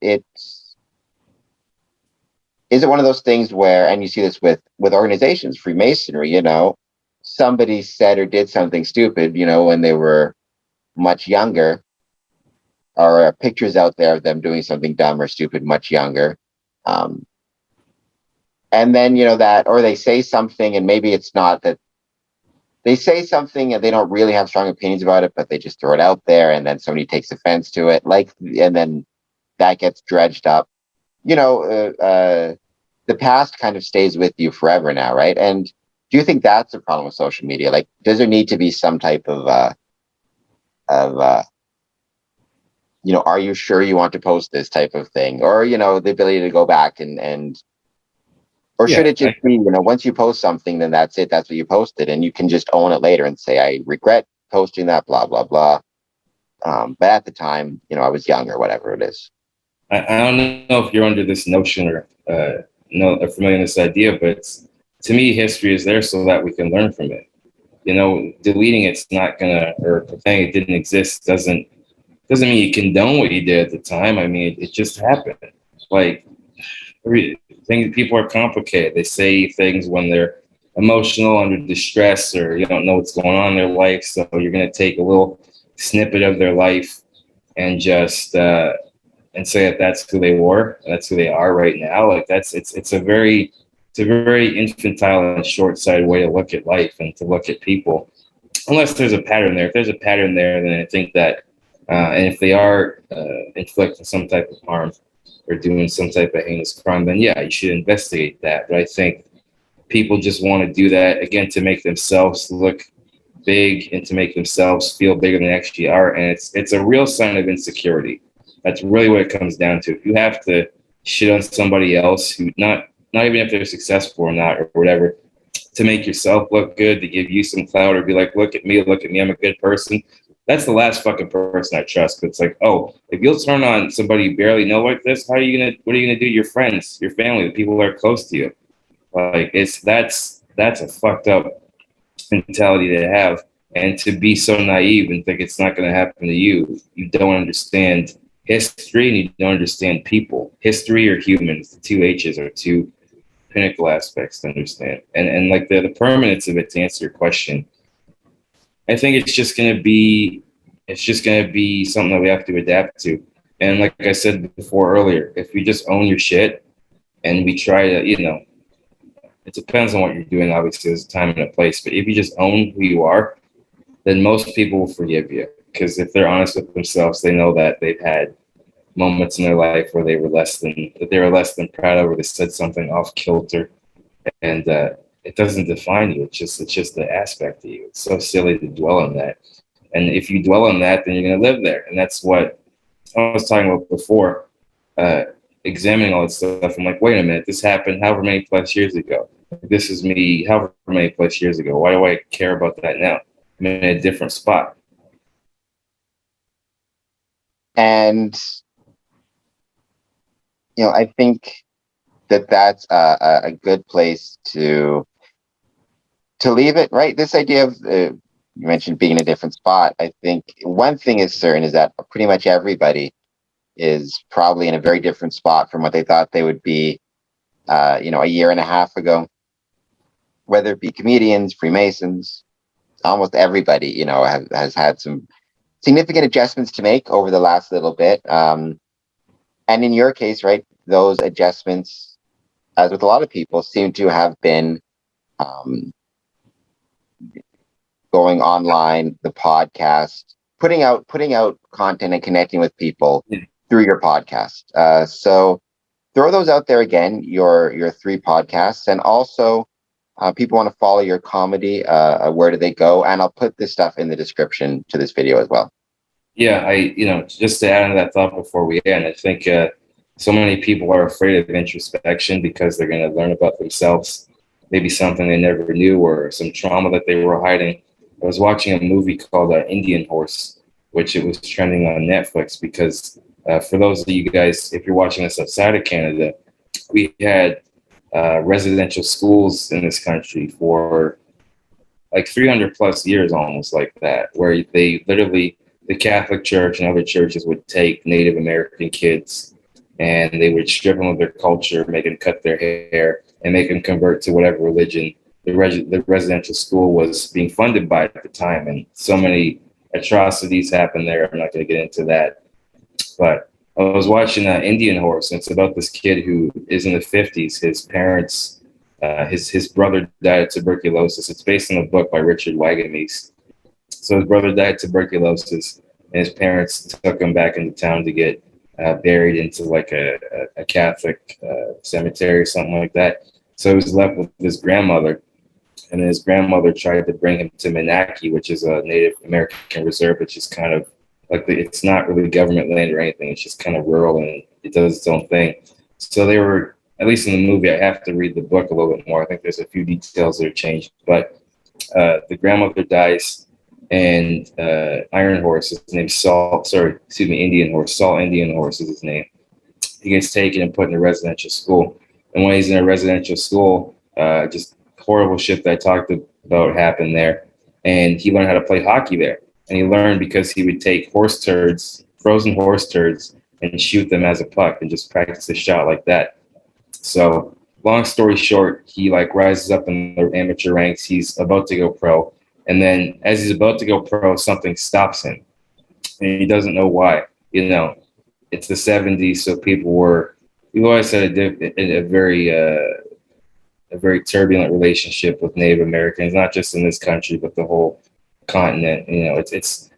it's is it one of those things where, and you see this with organizations, Freemasonry, somebody said or did something stupid, when they were much younger, or pictures out there of them doing something dumb or stupid much younger. Um, and then, that, or they say something and maybe it's not that they say something and they don't really have strong opinions about it, but they just throw it out there and then somebody takes offense to it. And then that gets dredged up. The past kind of stays with you forever now, right? And do you think that's a problem with social media? Like, does there need to be some type of are you sure you want to post this type of thing, or the ability to go back and or should Yeah. it just be once you post something, then that's it, that's what you posted, and you can just own it later and say, I regret posting that, blah blah blah. But at the time, I was young or whatever it is. I don't know if you're under this notion or familiar with this idea, but to me, history is there so that we can learn from it. deleting it's not gonna, or pretending it didn't exist doesn't mean you condone what you did at the time. I mean, it just happened. Like, people are complicated. They say things when they're emotional, under distress, or you don't know what's going on in their life. So you're going to take a little snippet of their life and just and say that that's who they were, and that's who they are right now. Like it's a very infantile and short-sighted way to look at life and to look at people. Unless there's a pattern there. If there's a pattern there, then I think that, and if they are inflicting some type of harm or doing some type of heinous crime, then yeah, you should investigate that. But I think people just want to do that again to make themselves look big and to make themselves feel bigger than they actually are, and it's a real sign of insecurity. That's really what it comes down to. If you have to shit on somebody else who not even if they're successful or not or whatever, to make yourself look good, to give you some clout, or be like, look at me, I'm a good person. That's the last fucking person I trust. It's like, oh, if you'll turn on somebody you barely know like this, what are you gonna do to your friends, your family, the people that are close to you? Like that's a fucked up mentality to have. And to be so naive and think it's not gonna happen to you, you don't understand history and you don't understand people. History or humans, the two H's are two pinnacle aspects to understand. And like the permanence of it, to answer your question, I think it's just gonna be something that we have to adapt to. And like I said before earlier, if we just own your shit and we try to, it depends on what you're doing, obviously there's a time and a place, but if you just own who you are, then most people will forgive you. Because if they're honest with themselves, they know that they've had moments in their life where they were less than proud of, or they said something off kilter, and it doesn't define you. It's just the aspect of you. It's so silly to dwell on that. And if you dwell on that, then you're going to live there. And that's what I was talking about before, examining all that stuff. I'm like, wait a minute, this happened however many plus years ago. This is me however many plus years ago. Why do I care about that now? I'm in a different spot. And I think that's a good place to leave it, right? This idea of you mentioned being in a different spot. I think one thing is certain is that pretty much everybody is probably in a very different spot from what they thought they would be, a year and a half ago. Whether it be comedians, Freemasons, almost everybody, has had some significant adjustments to make over the last little bit. And in your case, right, those adjustments, as with a lot of people, seem to have been going online, the podcast, putting out content and connecting with people through your podcast. So throw those out there again, your 3 podcasts, and also people want to follow your comedy. Where do they go? And I'll put this stuff in the description to this video as well. Yeah, just to add on to that thought before we end, I think so many people are afraid of introspection because they're going to learn about themselves, maybe something they never knew or some trauma that they were hiding. I was watching a movie called Indian Horse, which it was trending on Netflix because for those of you guys, if you're watching this outside of Canada, we had residential schools in this country for like 300 plus years, almost like that, where they literally, the Catholic Church and other churches would take Native American kids and they would strip them of their culture, make them cut their hair, and make them convert to whatever religion the residential school was being funded by at the time. And so many atrocities happened there. I'm not going to get into that. But I was watching Indian Horse, and it's about this kid who is in the 50s. His parents, his brother died of tuberculosis. It's based on a book by Richard Wagamese. So his brother died of tuberculosis, and his parents took him back into town to get buried into like a Catholic cemetery or something like that. So he was left with his grandmother, and his grandmother tried to bring him to Menaki, which is a Native American reserve, which is kind of like it's not really government land or anything. It's just kind of rural and it does its own thing. So they were, at least in the movie, I have to read the book a little bit more. I think there's a few details that are changed, but the grandmother dies, and Iron Horse, his name's Indian Horse, Saul Indian Horse is his name. He gets taken and put in a residential school. And when he's in a residential school, just horrible shit that I talked about happened there. and he learned how to play hockey there. And he learned because he would take horse turds, frozen horse turds, and shoot them as a puck and just practice the shot like that. So long story short, he like rises up in the amateur ranks. He's about to go pro. And then as he's about to go pro, something stops him. And he doesn't know why. You know, it's the 70s, so we've always had a very turbulent relationship with Native Americans, not just in this country, but the whole continent. You know,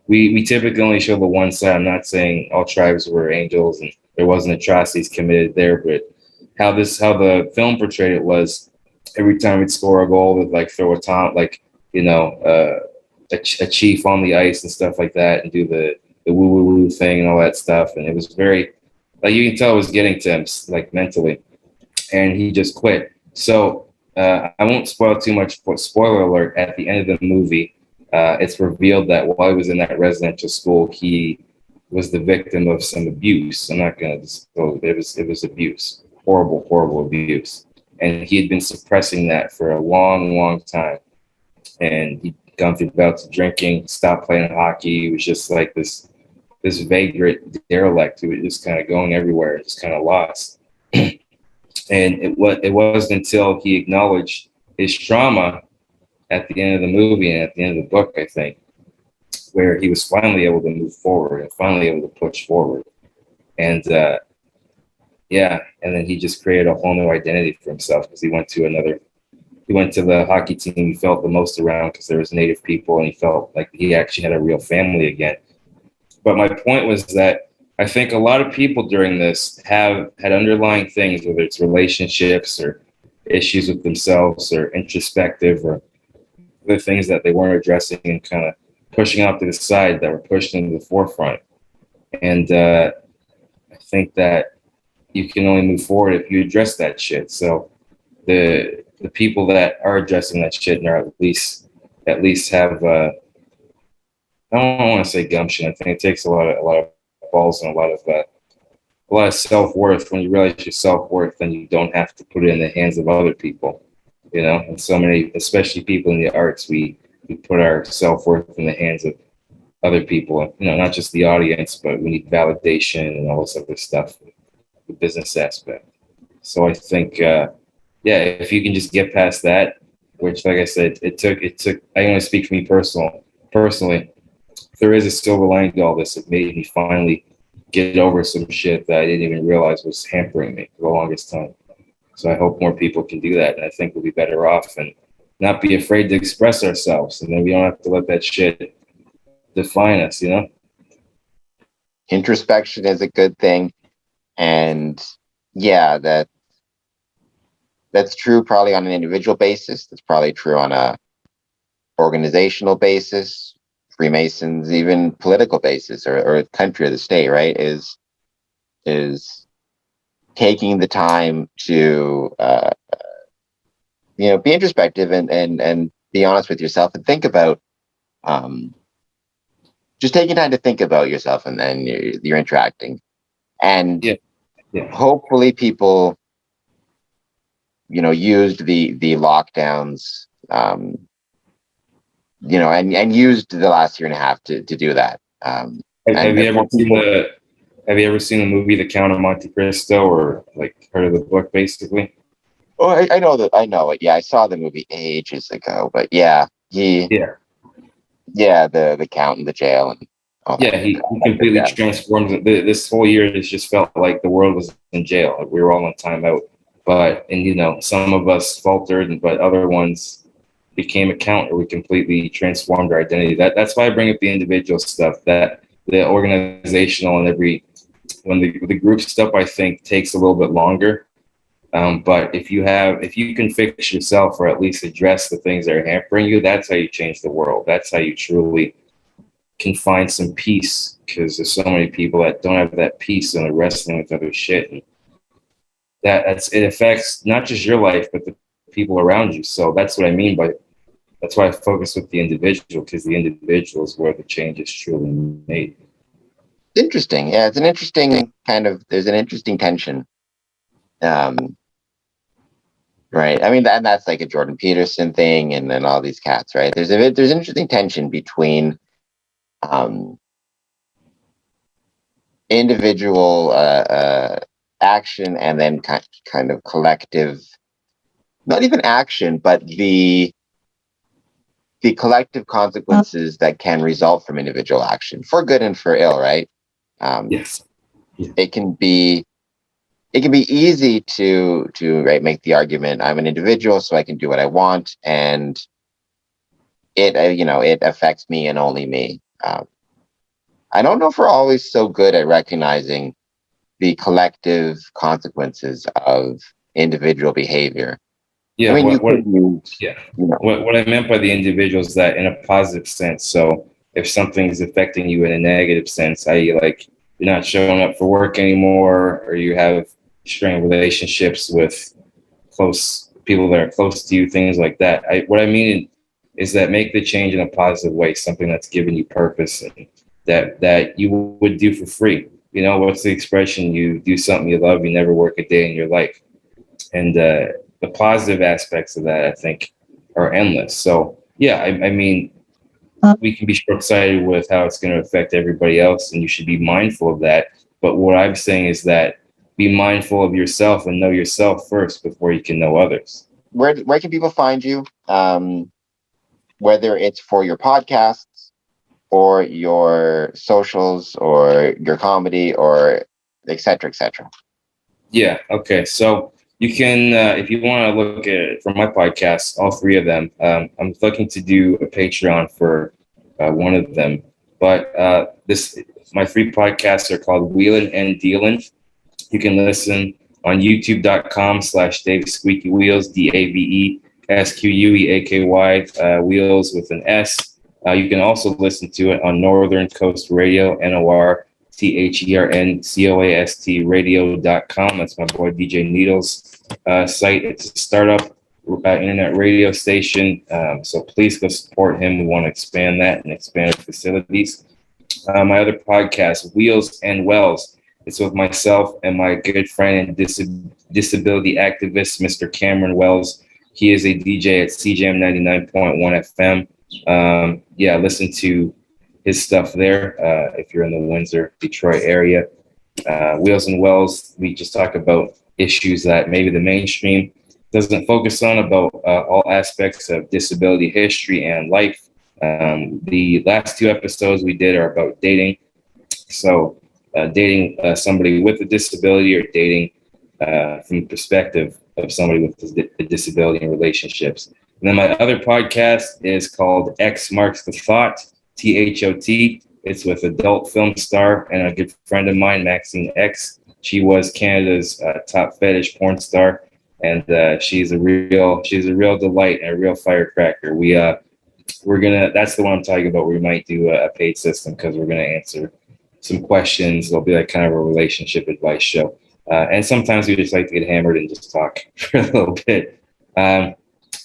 we typically only show the one side. I'm not saying all tribes were angels and there wasn't atrocities committed there, but how the film portrayed it was every time we'd score a goal, we'd like throw a taunt, like, you know, a chief on the ice and stuff like that, and do the woo woo woo thing and all that stuff. And it was very, like, you can tell it was getting to him like mentally, and he just quit. So I won't spoil too much, but spoiler alert, at the end of the movie, it's revealed that while he was in that residential school, he was the victim of some abuse. I'm not going to disclose. It was abuse, horrible abuse, and he had been suppressing that for a long time. And he'd gone through bouts of drinking, stopped playing hockey. He was just like this vagrant derelict who was just kind of going everywhere, just kind of lost. And it wasn't until he acknowledged his trauma at the end of the movie and at the end of the book, I think, where he was finally able to move forward and finally able to push forward. And and then he just created a whole new identity for himself because he went to the hockey team he felt the most around because there was Native people, and he felt like he actually had a real family again. But my point was that I think a lot of people during this have had underlying things, whether it's relationships or issues with themselves or introspective or other things that they weren't addressing and kind of pushing off to the side that were pushed into the forefront. And I think that you can only move forward if you address that shit. So the people that are addressing that shit and are at least have I don't want to say gumption. I think it takes a lot of balls and a lot of self-worth. When you realize your self-worth, then you don't have to put it in the hands of other people, you know. And so many, especially people in the arts, we put our self-worth in the hands of other people, you know, not just the audience, but we need validation and all this other stuff, the business aspect. So I think if you can just get past that, which, like I said, it took I only speak for me personally, there is a silver lining to all this. It made me finally get over some shit that I didn't even realize was hampering me for the longest time. So I hope more people can do that, and I think we'll be better off and not be afraid to express ourselves, and then we don't have to let that shit define us, you know? Introspection is a good thing, and that's true probably on an individual basis. That's probably true on a organizational basis, Freemasons, even political basis, or country or the state, right? Is taking the time to be introspective and be honest with yourself and think about just taking time to think about yourself and then you're interacting, and hopefully people used the lockdowns, and used the last year and a half to do that. Have you ever seen the movie The Count of Monte Cristo, or like heard of the book basically? Oh, I know that. I know it. Yeah, I saw the movie ages ago, but the count in the jail and all that. Yeah, he completely transformed. This whole year, it just felt like the world was in jail. Like we were all on timeout. And some of us faltered, but other ones became a count, or we completely transformed our identity. That's why I bring up the individual stuff, that the organizational and when the group stuff, I think, takes a little bit longer. But if you can fix yourself, or at least address the things that are hampering you, that's how you change the world. That's how you truly can find some peace, because there's so many people that don't have that peace and they're wrestling with other shit. And it affects not just your life, but the people around you. So that's what I mean by, that's why I focus with the individual, because the individual is where the change is truly made. Interesting. Yeah, it's an interesting there's an interesting tension. Right. I mean, and that's like a Jordan Peterson thing, and then all these cats, right? There's interesting tension between um, individual action and then kind of collective, not even action, but the collective consequences that can result from individual action, for good and for ill, right? Yes. Yeah. It can be easy to right make the argument, I'm an individual, so I can do what I want, and it it affects me and only me. I don't know if we're always so good at recognizing the collective consequences of individual behavior. I Yeah. mean, you could use, Yeah. What I meant by the individual is that in a positive sense. So if something is affecting you in a negative sense, i.e., like you're not showing up for work anymore, or you have strained relationships with close people that are close to you, things like that. What I mean is that make the change in a positive way, something that's giving you purpose and that you would do for free. You know, what's the expression? You do something you love, you never work a day in your life. And the positive aspects of that, I think, are endless. So yeah, I mean, we can be short-sighted with how it's going to affect everybody else, and you should be mindful of that. But what I'm saying is that be mindful of yourself and know yourself first before you can know others. where can people find you? Whether it's for your podcasts or your socials or your comedy or et cetera, et cetera. Yeah. Okay. So you can, if you want to look at it for my podcast, all three of them, I'm looking to do a Patreon for one of them. But my three podcasts are called Wheelin' and Dealin'. You can listen on youtube.com/Dave Squeaky Wheelz, DAVESQUEAKY, Wheels with an S. You can also listen to it on Northern Coast Radio, NORTHERNCOAST radio.com. That's my boy DJ Needles' site. It's a startup internet radio station. So please go support him. We want to expand that and expand our facilities. My other podcast, Wheels and Wells. It's with myself and my good friend and disability activist, Mr. Cameron Wells. He is a DJ at CJM 99.1 FM. Yeah, listen to his stuff there if you're in the Windsor, Detroit area. Wheels and Wells, we just talk about issues that maybe the mainstream doesn't focus on, about all aspects of disability history and life. The last two episodes we did are about dating. So dating somebody with a disability, or dating from the perspective of somebody with a disability in relationships. And then my other podcast is called X Marks the Thought, THOT. It's with adult film star and a good friend of mine, Maxine X. She was Canada's top fetish porn star, and she's a real delight and a real firecracker. That's the one I'm talking about. We might do a paid system because we're gonna answer some questions. It'll be like kind of a relationship advice show. And sometimes we just like to get hammered and just talk for a little bit.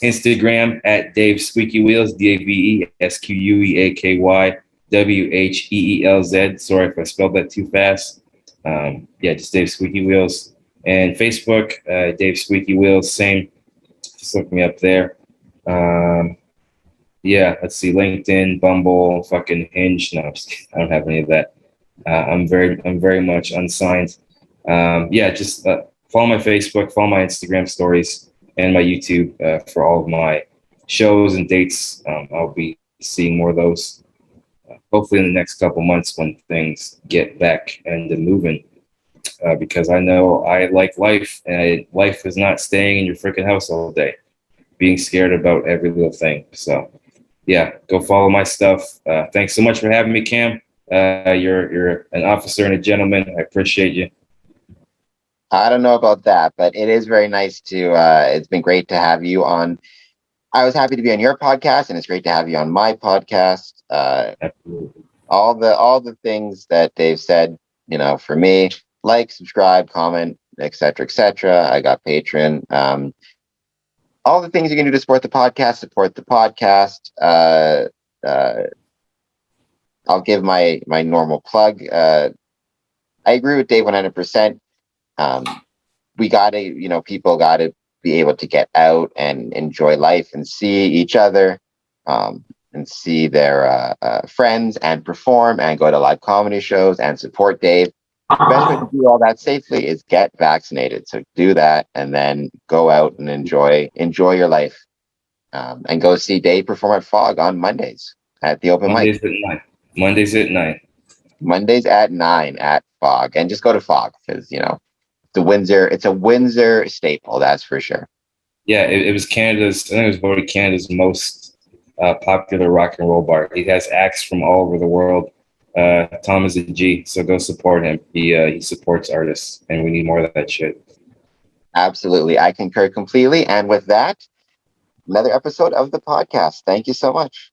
Instagram at Dave Squeaky Wheelz, DAVESQUEAKYWHEELZ. Sorry if I spelled that too fast. Just Dave Squeaky Wheelz. And Facebook, Dave Squeaky Wheelz, same. Just look me up there. Let's see, LinkedIn, Bumble, fucking Hinge. No, I don't have any of that. I'm very much unsigned. Just follow my Facebook, follow my Instagram stories, and my YouTube for all of my shows and dates. I'll be seeing more of those hopefully in the next couple months when things get back and moving. Because I know I like life, and life is not staying in your freaking house all day, being scared about every little thing. So, yeah, go follow my stuff. Thanks so much for having me, Cam. You're an officer and a gentleman. I appreciate you. I don't know about that, but it is very nice to. It's been great to have you on. I was happy to be on your podcast, and it's great to have you on my podcast. All the things that Dave said, for me, like, subscribe, comment, etc., etc. I got Patreon. All the things you can do to support the podcast. Support the podcast. I'll give my normal plug. I agree with Dave 100%. We got to, people got to be able to get out and enjoy life and see each other, and see their friends and perform and go to live comedy shows and support Dave. The best way to do all that safely is get vaccinated. So do that and then go out and enjoy your life. And go see Dave perform at Fog on Mondays at the open mic. Mondays at 9. Mondays at 9 at Fog. And just go to Fog because, it's a Windsor staple, that's for sure. Yeah, it was Canada's, I think it was voted Canada's most popular rock and roll bar. He has acts from all over the world. Tom is a G, so go support him. He supports artists, and we need more of that shit. Absolutely. I concur completely. And with that, another episode of the podcast. Thank you so much.